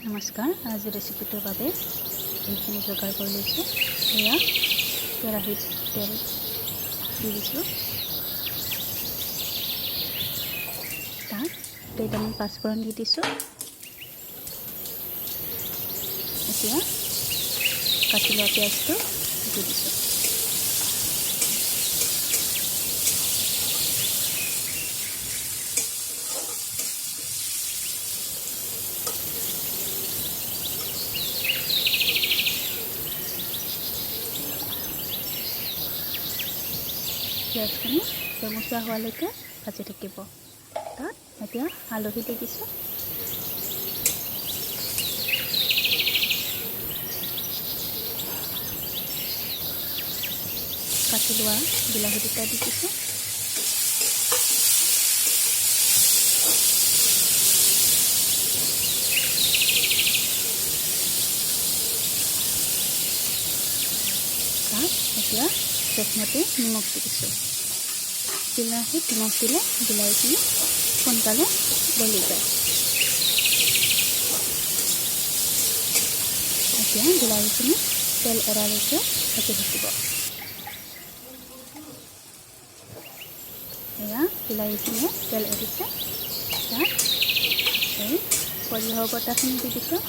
নমস্কাৰ, আজি ৰেচিপিটোৰ বাবে এইখিনি যোগাৰ কৰি লৈছোঁ। এয়া কেৰাহীত তেল দি দিছোঁ, তাত কেইটামান পাঁচফোৰণ দি দিছোঁ। এতিয়া কাটি লোৱা পিঁয়াজটো দি দিছোঁ। পিঁয়াজখিনি ৰঙচুৱা হোৱালৈকে ভাজি থাকিব। তাত এতিয়া হালধি দি দিছোঁ, কাটি লোৱা বিলাহী দুটা দি দিছোঁ, তাত এতিয়া জোখমতে নিমখ দি দিছোঁ। বিলাহীত নিমখ দিলে বিলাহীখিনি সোনকালে গলি যায়। এতিয়া বিলাহীখিনি তেল এৰালৈকে ভাজি থাকিব। এয়া বিলাহীখিনিয়ে তেল এৰিছে, তাত এই সৰিয়হৰ বটাখিনি দি দিছোঁ,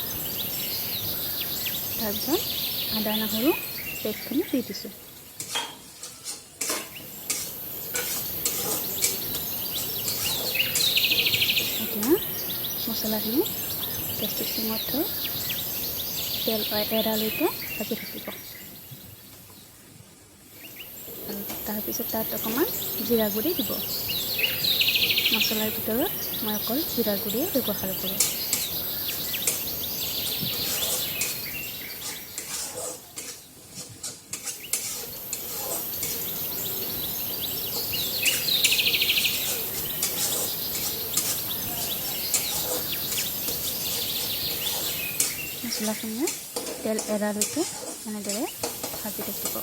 তাৰপিছত আদা নহৰু পেষ্টখিনি দি দিছোঁ। এতিয়া মছলাখিনি গেছটো চিমত থৈ তেল এৰালৈকে ভাজি থাকিব। আৰু তাৰপিছত তাত অকণমান জিৰা গুড়ি দিব। মছলাৰ ভিতৰত মই অকল জিৰা গুড়িয়ে ব্যৱহাৰ কৰোঁ। মছলাখিনিয়ে তেল এৰালৈকে এনেদৰে ভাজি থাকিব।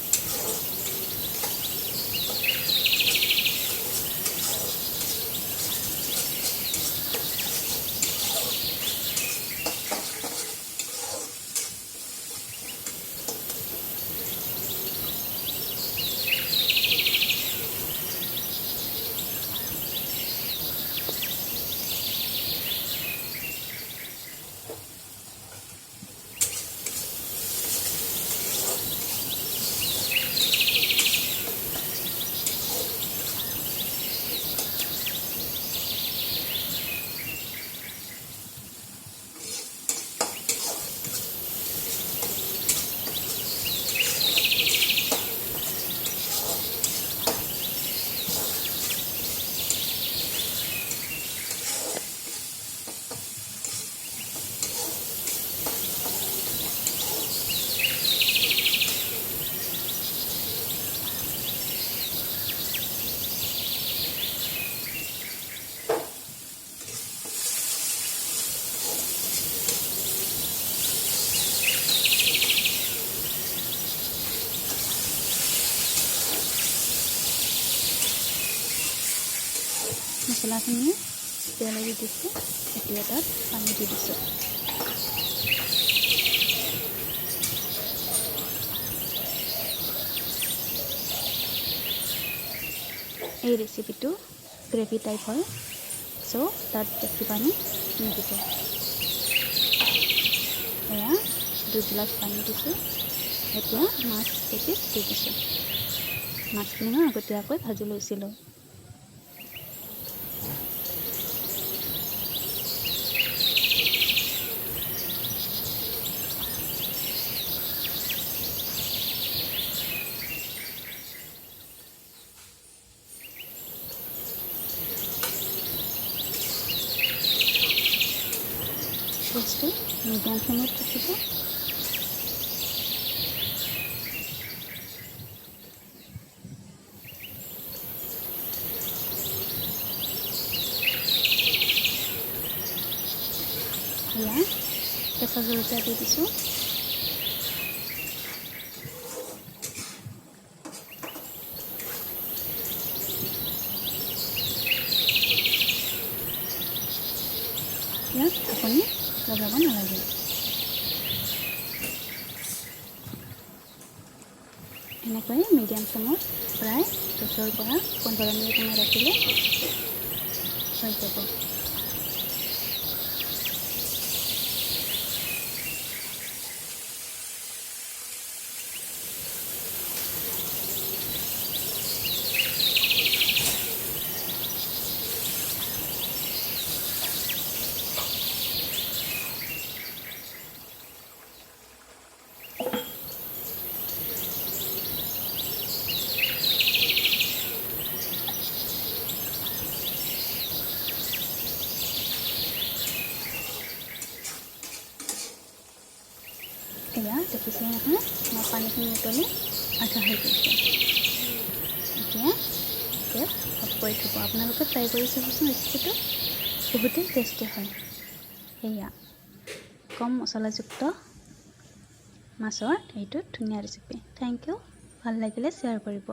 মছলাখিনি তেল এৰি দিছোঁ, এতিয়া তাত পানী দি দিছোঁ। এই ৰেচিপিটো গ্ৰেভি টাইপ হয়, চ' তাত বেছি পানী নিদিব। এয়া 2 গিলাচ পানী দিছোঁ। এতিয়া মাছ কেইপিচ দি দিছোঁ। মাছখিনি মই আগতীয়াকৈ ভাজি লৈছিলোঁ। গেছটো মিডিয়াম ফ্লেমত ৰাখিব। এয়া কেঁচা জলকীয়া দি দিছোঁ, ইয়াত ঢাকনি লগাব নালাগে। এনেকৈ মিডিয়াম ফ্লেমত প্ৰায় 10 পৰা 15 মিনিট সময় ৰাখিলে হৈ যাব। এয়া দেখিছে নহয়, মই পানীখিনি উতলি আধা হৈ গৈছে। এতিয়া গেছ অফ কৰি থ'ব। আপোনালোকে ট্ৰাই কৰি চাবচোন, ৰেচিপিটো বহুতেই টেষ্টি হয়। এয়া কম মছলাযুক্ত মাছৰ এইটো ধুনীয়া ৰেচিপি। Thank U. ভাল লাগিলে শ্বেয়াৰ কৰিব।